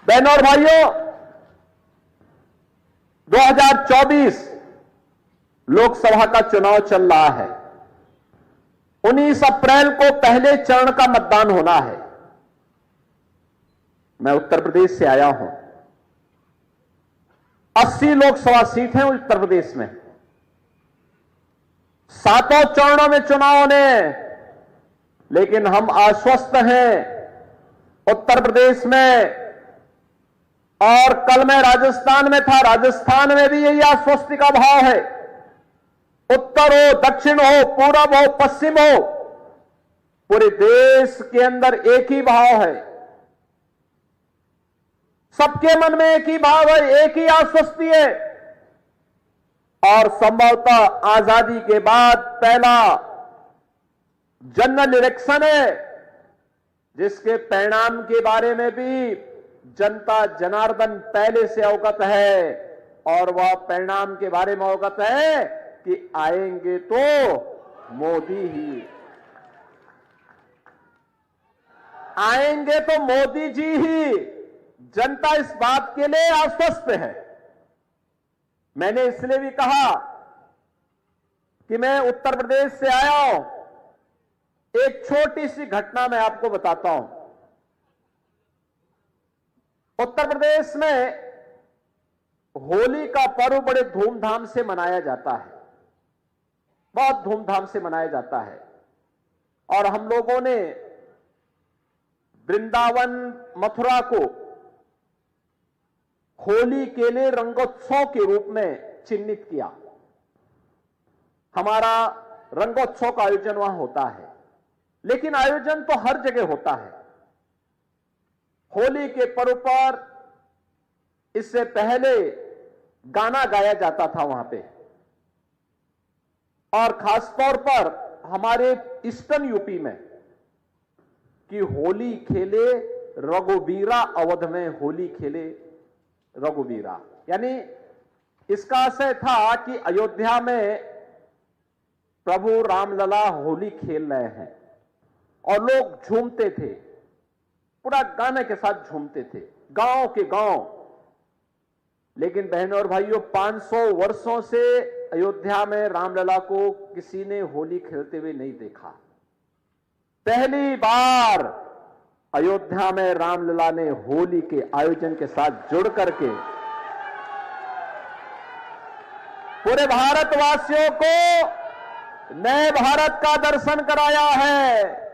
बहनों और भाइयों, 2024 लोकसभा का चुनाव चल रहा है। 19 अप्रैल को पहले चरण का मतदान होना है। मैं उत्तर प्रदेश से आया हूं। 80 लोकसभा सीट हैं उत्तर प्रदेश में। 7 चरणों में चुनाव होने, लेकिन हम आश्वस्त हैं उत्तर प्रदेश में। और कल मैं राजस्थान में था, राजस्थान में भी यही आश्वस्ति का भाव है। उत्तर हो, दक्षिण हो, पूरब हो, पश्चिम हो, पूरे देश के अंदर एक ही भाव है। सबके मन में एक ही भाव है, एक ही आश्वस्ति है। और संभवतः आजादी के बाद पहला जनरल इलेक्शन है जिसके परिणाम के बारे में भी जनता जनार्दन पहले से अवगत है। और वह परिणाम के बारे में अवगत है कि आएंगे तो मोदी ही, आएंगे तो मोदी जी ही। जनता इस बात के लिए आश्वस्त है। मैंने इसलिए भी कहा कि मैं उत्तर प्रदेश से आया हूं। एक छोटी सी घटना मैं आपको बताता हूं। उत्तर प्रदेश में होली का पर्व बड़े धूमधाम से मनाया जाता है, बहुत धूमधाम से मनाया जाता है। और हम लोगों ने वृंदावन, मथुरा को होली के लिए रंगोत्सव के रूप में चिन्हित किया। हमारा रंगोत्सव का आयोजन वहां होता है, लेकिन आयोजन तो हर जगह होता है। होली के पर्व पर इससे पहले गाना गाया जाता था वहां पे। और खासतौर पर हमारे ईस्टर्न यूपी में कि होली खेले रघुवीरा, अवध में होली खेले रघुवीरा। यानी इसका आशय था कि अयोध्या में प्रभु रामलला होली खेल रहे हैं और लोग झूमते थे, पूरा गाने के साथ झूमते थे, गांव के गांव। लेकिन बहनों और भाइयों, 500 वर्षों से अयोध्या में रामलला को किसी ने होली खेलते हुए नहीं देखा। पहली बार अयोध्या में रामलला ने होली के आयोजन के साथ जुड़ करके पूरे भारतवासियों को नए भारत का दर्शन कराया है।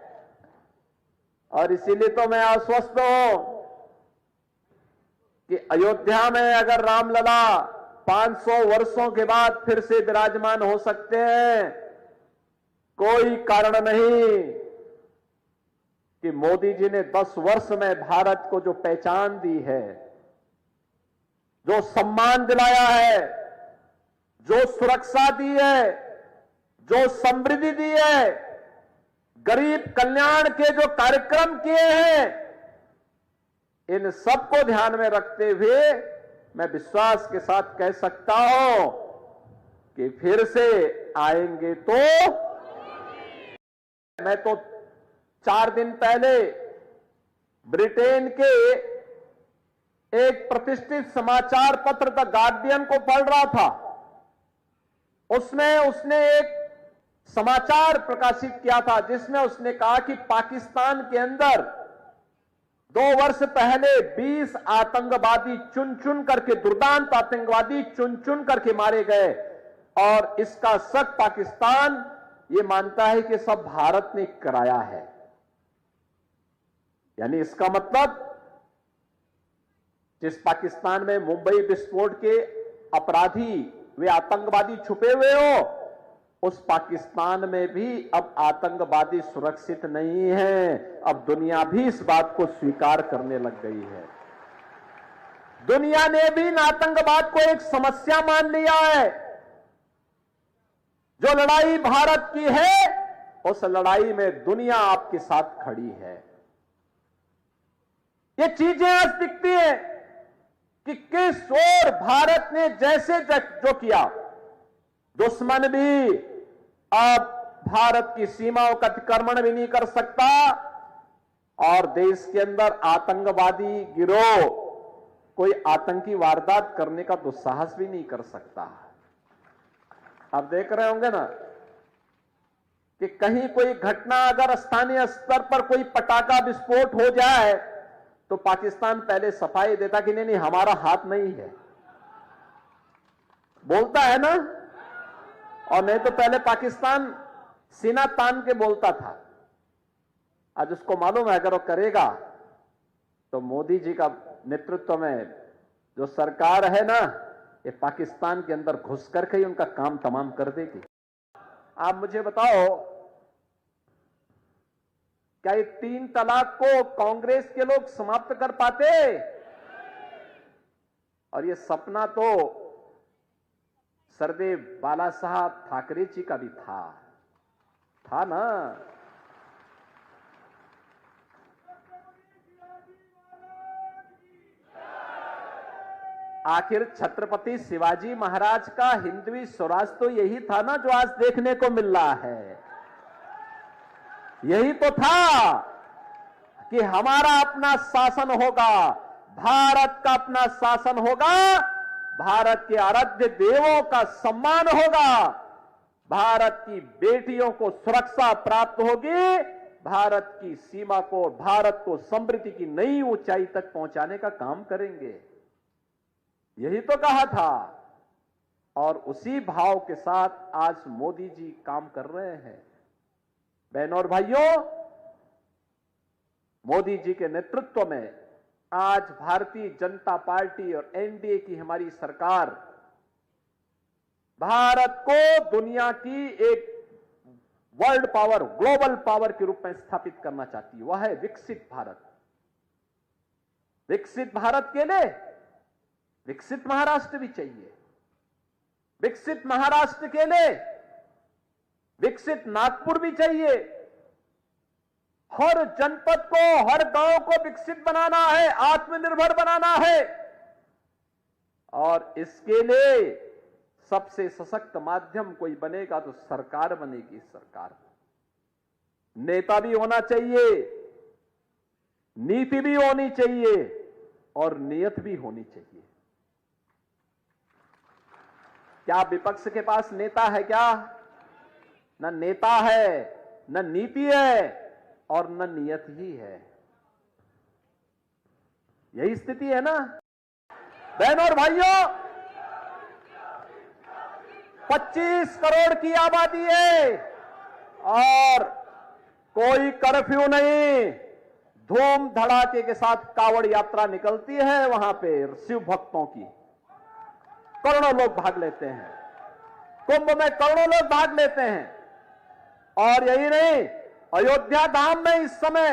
और इसीलिए तो मैं आश्वस्त हूं कि अयोध्या में अगर रामलला 500 वर्षों के बाद फिर से विराजमान हो सकते हैं, कोई कारण नहीं कि मोदी जी ने 10 वर्ष में भारत को जो पहचान दी है, जो सम्मान दिलाया है, जो सुरक्षा दी है, जो समृद्धि दी है, गरीब कल्याण के जो कार्यक्रम किए हैं, इन सबको ध्यान में रखते हुए मैं विश्वास के साथ कह सकता हूं कि फिर से आएंगे तो। मैं तो 4 दिन पहले ब्रिटेन के एक प्रतिष्ठित समाचार पत्र द गार्डियन को पढ़ रहा था। उसमें उसने एक समाचार प्रकाशित किया था जिसमें उसने कहा कि पाकिस्तान के अंदर 2 वर्ष पहले 20 आतंकवादी चुन चुन करके, दुर्दांत आतंकवादी चुन चुन करके मारे गए। और इसका शक पाकिस्तान ये मानता है कि सब भारत ने कराया है। यानी इसका मतलब जिस पाकिस्तान में मुंबई विस्फोट के अपराधी वे आतंकवादी छुपे हुए हो, उस पाकिस्तान में भी अब आतंकवादी सुरक्षित नहीं है। अब दुनिया भी इस बात को स्वीकार करने लग गई है। दुनिया ने भी आतंकवाद को एक समस्या मान लिया है। जो लड़ाई भारत की है, उस लड़ाई में दुनिया आपके साथ खड़ी है। ये चीजें आज दिखती है कि किस ओर भारत ने जैसे जो किया, दुश्मन भी अब भारत की सीमाओं का अतिक्रमण भी नहीं कर सकता। और देश के अंदर आतंकवादी गिरोह कोई आतंकी वारदात करने का दुस्साहस भी नहीं कर सकता। आप देख रहे होंगे ना कि कहीं कोई घटना अगर स्थानीय स्तर पर कोई पटाखा विस्फोट हो जाए तो पाकिस्तान पहले सफाई देता कि नहीं नहीं हमारा हाथ नहीं है, बोलता है ना। और नहीं तो पहले पाकिस्तान सीना तान के बोलता था। आज उसको मालूम है अगर वो करेगा तो मोदी जी का नेतृत्व में जो सरकार है ना, ये पाकिस्तान के अंदर घुस करके ही उनका काम तमाम कर देगी। आप मुझे बताओ, क्या ये 3 तलाक को कांग्रेस के लोग समाप्त कर पाते? और ये सपना तो सरदेव बाला साहब ठाकरे जी का भी था ना। आखिर छत्रपति शिवाजी महाराज का हिंदवी स्वराज तो यही था ना जो आज देखने को मिल रहा है। यही तो था कि हमारा अपना शासन होगा, भारत का अपना शासन होगा, भारत के आराध्य देवों का सम्मान होगा, भारत की बेटियों को सुरक्षा प्राप्त होगी, भारत की सीमा को, भारत को समृद्धि की नई ऊंचाई तक पहुंचाने का काम करेंगे। यही तो कहा था और उसी भाव के साथ आज मोदी जी काम कर रहे हैं। बहनों और भाइयों, मोदी जी के नेतृत्व में आज भारतीय जनता पार्टी और एनडीए की हमारी सरकार भारत को दुनिया की एक वर्ल्ड पावर, ग्लोबल पावर के रूप में स्थापित करना चाहती है। वह है विकसित भारत। विकसित भारत के लिए विकसित महाराष्ट्र भी चाहिए। विकसित महाराष्ट्र के लिए विकसित नागपुर भी चाहिए। हर जनपद को, हर गांव को विकसित बनाना है, आत्मनिर्भर बनाना है। और इसके लिए सबसे सशक्त माध्यम कोई बनेगा तो सरकार बनेगी। सरकार नेता भी होना चाहिए, नीति भी होनी चाहिए और नियत भी होनी चाहिए। क्या विपक्ष के पास नेता है? क्या न नेता है, न नीति है और न नियत ही है। यही स्थिति है ना। बहनों और भाइयों, 25 करोड़ की आबादी है और कोई कर्फ्यू नहीं, धूम धड़ाके के साथ कावड़ यात्रा निकलती है। वहां पे शिव भक्तों की करोड़ों लोग भाग लेते हैं। कुंभ में करोड़ों लोग भाग लेते हैं। और यही नहीं, अयोध्या धाम में इस समय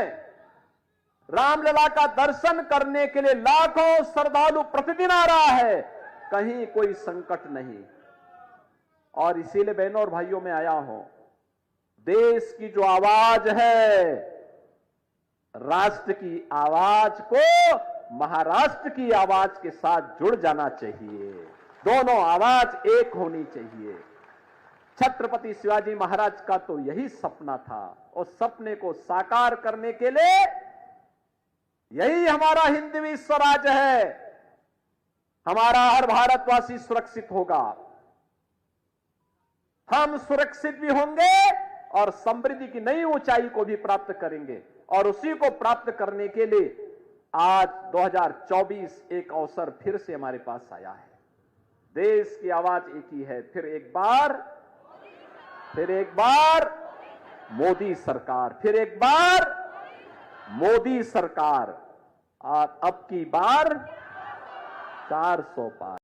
रामलला का दर्शन करने के लिए लाखों श्रद्धालु प्रतिदिन आ रहा है। कहीं कोई संकट नहीं। और इसीलिए बहनों और भाइयों में आया हूं, देश की जो आवाज है, राष्ट्र की आवाज को महाराष्ट्र की आवाज के साथ जुड़ जाना चाहिए। दोनों आवाज एक होनी चाहिए। छत्रपति शिवाजी महाराज का तो यही सपना था। उस सपने को साकार करने के लिए यही हमारा हिंदवी स्वराज है। हमारा हर भारतवासी सुरक्षित होगा, हम सुरक्षित भी होंगे और समृद्धि की नई ऊंचाई को भी प्राप्त करेंगे। और उसी को प्राप्त करने के लिए आज 2024 एक अवसर फिर से हमारे पास आया है। देश की आवाज एक ही है। फिर एक बार मोदी सरकार, फिर एक बार मोदी सरकार। और अब की बार 400 पार।